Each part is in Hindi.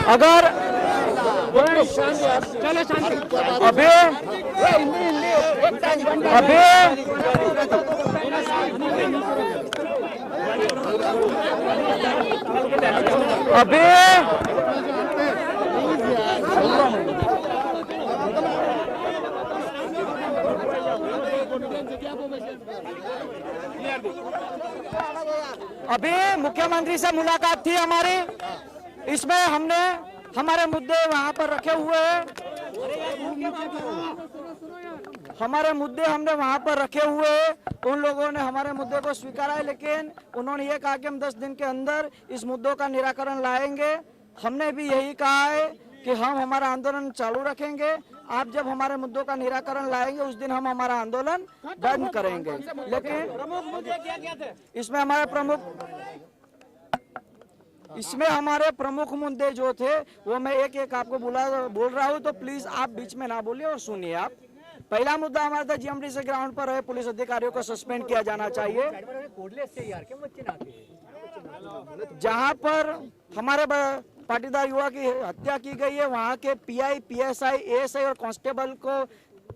अगर अभी अभी अभी अभी मुख्यमंत्री से मुलाकात थी हमारी। इसमें हमने हमारे मुद्दे वहां पर रखे हुए हैं। हमारे मुद्दे हमने वहां पर रखे हुए हैं। उन लोगों ने हमारे मुद्दे को स्वीकारा है, लेकिन उन्होंने ये कहा कि हम 10 दिन के अंदर इस मुद्दों का निराकरण लाएंगे। हमने भी यही कहा है कि हम हमारा आंदोलन चालू रखेंगे। आप जब हमारे मुद्दों का निराकरण लाएंगे उस दिन हम हमारा आंदोलन बंद करेंगे। लेकिन इसमें हमारे प्रमुख मुद्दे जो थे वो मैं एक एक आपको बोल रहा हूँ, तो प्लीज आप बीच में ना बोलिए और सुनिए। आप पहला मुद्दा हमारा था जीएमडीसी ग्राउंड पर है पुलिस अधिकारियों को सस्पेंड किया जाना चाहिए। जहां पर हमारे पाटीदार युवा की हत्या की गई है वहां के पीआई, पीएसआई, एएसआई और कांस्टेबल को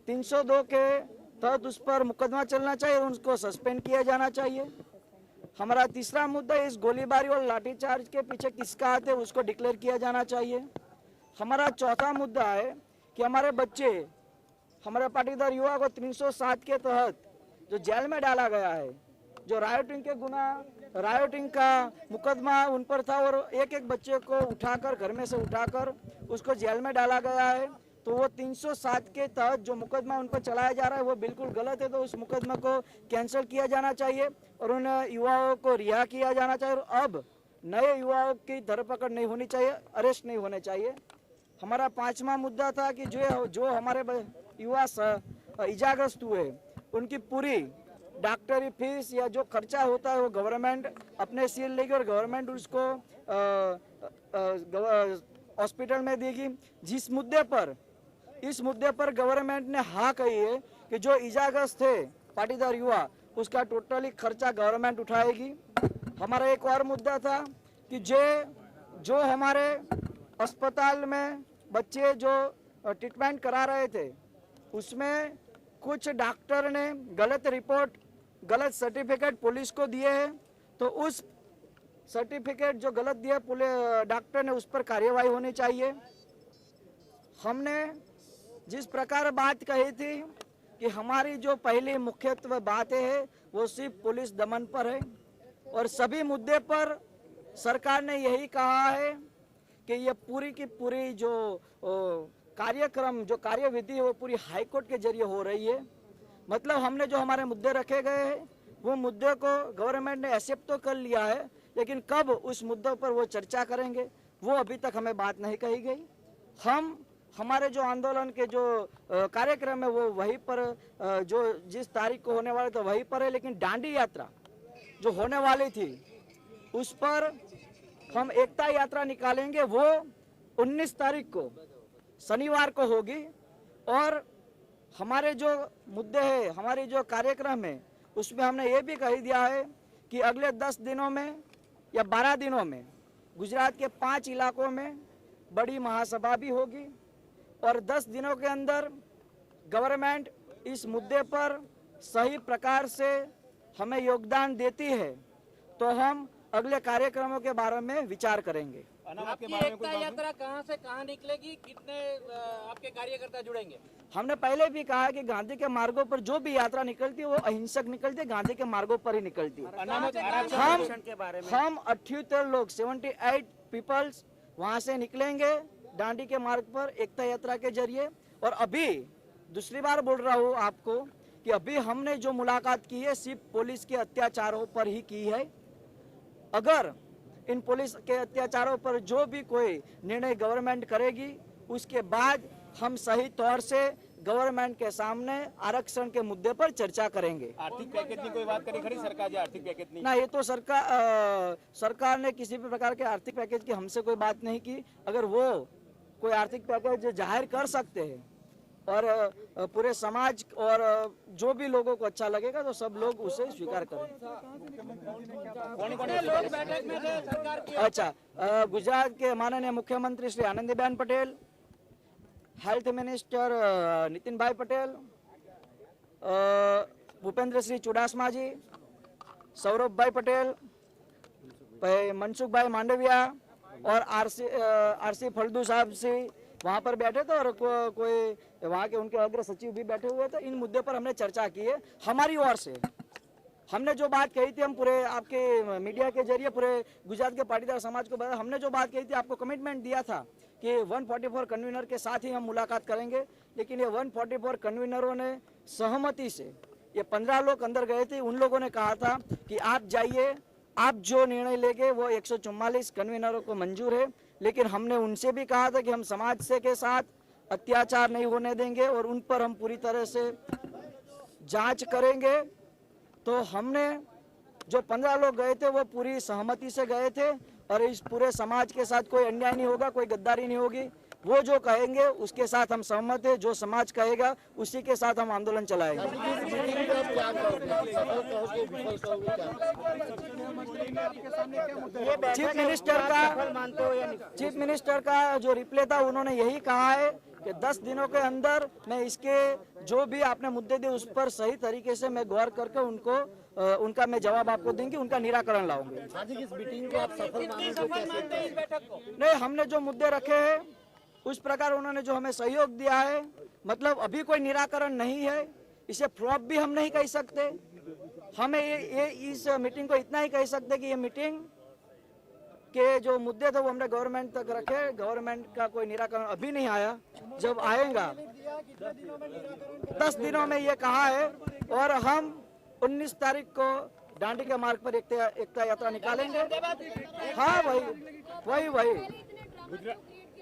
302 के तहत उस पर मुकदमा चलना चाहिए और उनको सस्पेंड किया जाना चाहिए। हमारा तीसरा मुद्दा इस गोलीबारी और लाठीचार्ज के पीछे किसका हाथ है उसको डिक्लेयर किया जाना चाहिए। हमारा चौथा मुद्दा है कि हमारे बच्चे, हमारे पाटीदार युवा को 307 के तहत जो जेल में डाला गया है, जो रायोटिंग का मुकदमा उन पर था और एक एक बच्चे को उठाकर घर में से उठाकर उसको जेल में डाला गया है, तो वो 307 के तहत जो मुकदमा उन पर चलाया जा रहा है वो बिल्कुल गलत है। तो उस मुकदमा को कैंसिल किया जाना चाहिए और उन युवाओं को रिहा किया जाना चाहिए और अब नए युवाओं की धरपकड़ नहीं होनी चाहिए, अरेस्ट नहीं होने चाहिए। हमारा पांचवा मुद्दा था कि जो हमारे युवा इजाग्रस्त हुए उनकी पूरी डॉक्टरी फीस या जो खर्चा होता है वो गवर्नमेंट अपने सील लेगी और गवर्नमेंट उसको हॉस्पिटल में देगी। इस मुद्दे पर गवर्नमेंट ने हाँ कही है कि जो इजाग्रस्त थे पाटीदार युवा उसका टोटली खर्चा गवर्नमेंट उठाएगी। हमारा एक और मुद्दा था कि जो हमारे अस्पताल में बच्चे जो ट्रीटमेंट करा रहे थे उसमें कुछ डॉक्टर ने गलत सर्टिफिकेट पुलिस को दिए हैं, तो उस सर्टिफिकेट जो गलत दिया डॉक्टर ने उस पर कार्यवाही होनी चाहिए। हमने जिस प्रकार बात कही थी कि हमारी जो पहली मुख्यत्व बातें है वो सिर्फ पुलिस दमन पर है और सभी मुद्दे पर सरकार ने यही कहा है कि ये पूरी की पूरी जो कार्यक्रम, जो कार्यविधि है वो पूरी हाईकोर्ट के जरिए हो रही है। मतलब हमने जो हमारे मुद्दे रखे गए हैं वो मुद्दे को गवर्नमेंट ने एक्सेप्ट तो कर लिया है, लेकिन कब उस मुद्दों पर वो चर्चा करेंगे वो अभी तक हमें बात नहीं कही गई। हमारे जो आंदोलन के जो कार्यक्रम है वो वहीं पर जो जिस तारीख को होने वाले थे वहीं पर है, लेकिन दांडी यात्रा जो होने वाली थी उस पर हम एकता यात्रा निकालेंगे, वो 19 तारीख को शनिवार को होगी। और हमारे जो मुद्दे हैं, हमारी जो कार्यक्रम है उसमें हमने ये भी कह दिया है कि अगले 10 दिनों में या 12 दिनों में गुजरात के 5 इलाकों में बड़ी महासभा भी होगी और 10 दिनों के अंदर गवर्नमेंट इस मुद्दे पर सही प्रकार से हमें योगदान देती है तो हम अगले कार्यक्रमों के बारे में विचार करेंगे। आपकी एकता यात्रा कहां से कहां निकलेगी, कितने आपके कार्यकर्ता जुड़ेंगे? हमने पहले भी कहा है कि गांधी के मार्गों पर जो भी यात्रा निकलती है वो अहिंसक निकलती है, गांधी के मार्गों पर ही निकलती है। हम 78 लोग 78 पीपल्स वहां से निकलेंगे दांडी के मार्ग पर एकता यात्रा के जरिए। और अभी दूसरी बार बोल रहा हूँ आपको कि अभी हमने जो मुलाकात की है सिर्फ पुलिस के अत्याचारों पर ही की है। अगर इन पुलिस के अत्याचारों पर जो भी कोई निर्णय गवर्नमेंट करेगी उसके बाद हम सही तौर से गवर्नमेंट के सामने आरक्षण के मुद्दे पर चर्चा करेंगे। आर्थिक पैकेज की कोई बात करी खड़ी सरकार जी? आर्थिक पैकेज नहीं ना, ये तो सरकार ने किसी भी प्रकार के आर्थिक पैकेज की हमसे कोई बात नहीं की। अगर वो कोई आर्थिक पैकेज जाहिर कर सकते हैं और पूरे समाज और जो भी लोगों को अच्छा लगेगा तो सब लोग उसे स्वीकार करें। कितने लोग बैठक में थे सरकार की? अच्छा, गुजरात के माननीय मुख्यमंत्री श्री आनंदीबेन पटेल, हेल्थ मिनिस्टर नितिन भाई पटेल, भूपेंद्र सिंह चुडासमा जी, सौरभ भाई पटेल, मनसुख भाई मांडविया और आरसी फलदू साहब से वहाँ पर बैठे थे और कोई वहाँ के उनके अग्र सचिव भी बैठे हुए थे। इन मुद्दे पर हमने चर्चा की है। हमारी ओर से हमने जो बात कही थी, हम पूरे आपके मीडिया के जरिए पूरे गुजरात के पाटीदार समाज को बताया। हमने जो बात कही थी, आपको कमिटमेंट दिया था कि 144 कन्वीनर के साथ ही हम मुलाकात करेंगे, लेकिन ये 144 कन्वीनरों ने सहमति से, ये 15 लोग अंदर गए थे, उन लोगों ने कहा था कि आप जाइए, आप जो निर्णय लेंगे वो 144 कन्वीनरों को मंजूर है। लेकिन हमने उनसे भी कहा था कि हम समाज से के साथ अत्याचार नहीं होने देंगे और उन पर हम पूरी तरह से जांच करेंगे। तो हमने जो 15 लोग गए थे वो पूरी सहमति से गए थे और इस पूरे समाज के साथ कोई अन्याय नहीं होगा, कोई गद्दारी नहीं होगी। वो जो कहेंगे उसके साथ हम सहमत है, जो समाज कहेगा उसी के साथ हम आंदोलन चलाएंगे। चीफ मिनिस्टर का जो रिप्लाई था, उन्होंने यही कहा है कि 10 दिनों के अंदर मैं इसके जो भी आपने मुद्दे दिए उस पर सही तरीके से मैं गौर करके उनका मैं जवाब आपको देंगे, उनका निराकरण लाऊंगे। इस मीटिंग को आप सफल मानते हैं इस बैठक को? नहीं, हमने जो मुद्दे रखे हैं उस प्रकार उन्होंने जो हमें सहयोग दिया है, मतलब अभी कोई निराकरण नहीं है, इसे फ्लॉप भी हम नहीं कह सकते। हमें ये इस मीटिंग को इतना ही कह सकते कि ये मीटिंग के जो मुद्दे थे वो हमने गवर्नमेंट तक रखे। गवर्नमेंट का कोई निराकरण अभी नहीं आया, जब आएगा 10 दिनों में ये कहा है। और हम 19 तारीख को दांडी के मार्ग पर एकता यात्रा निकालेंगे। हाँ, वही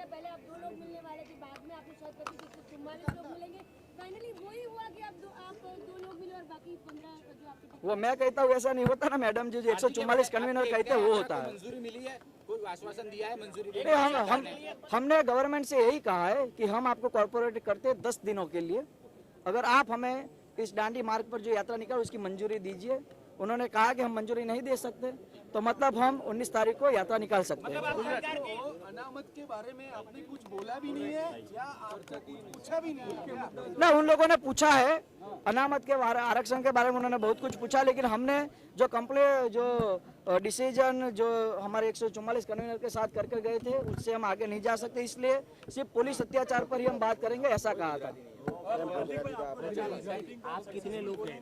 पहले आप 2 लोग मिलने वाले थे, बाद में आपने शायद 44 लोग मिलेंगे। फाइनली वही हुआ कि आप 2 लोग मिले और बाकी 15 जो आपके। वो मैं कहता हूँ ऐसा नहीं होता ना मैडम जी, 144 कन्वीनर कहते हैं वो होता है। मंजूरी मिली है, कोई आश्वासन दिया है मंजूरी? हमने गवर्नमेंट से यही कहा है कि हम आपको कॉर्पोरेट करते हैं 10 दिनों के लिए, अगर आप हमें इस दांडी मार्ग पर जो यात्रा निकाल उसकी मंजूरी दीजिए। उन्होंने कहा कि हम मंजूरी नहीं दे सकते, तो मतलब हम 19 तारीख को यात्रा निकाल सकते हैं। अनामत के बारे में आपने कुछ बोला भी नहीं है या आपने पूछा भी नहीं है? ना, उन लोगों ने पूछा है अनामत के आरक्षण के बारे में, उन्होंने बहुत कुछ पूछा, लेकिन हमने जो डिसीजन जो हमारे 144 कन्वीनर के साथ करके गए थे उससे हम आगे नहीं जा सकते, इसलिए सिर्फ पुलिस अत्याचार पर ही हम बात करेंगे, ऐसा कहा था। आप कितने लोग हैं?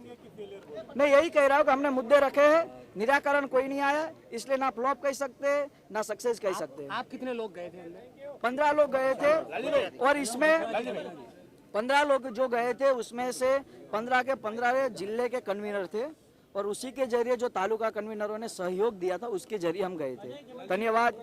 मैं यही कह रहा हूँ कि हमने मुद्दे रखे हैं, निराकरण कोई नहीं आया, इसलिए ना फ्लॉप कह सकते ना सक्सेस कह सकते। आप कितने लोग गए थे अंदर? 15 लोग गए थे और इसमें 15 लोग जो गए थे उसमें से 15 के 15 जिले के कन्वीनर थे और उसी के जरिए जो तालुका कन्वीनरों ने सहयोग दिया था उसके जरिए हम गए थे। धन्यवाद।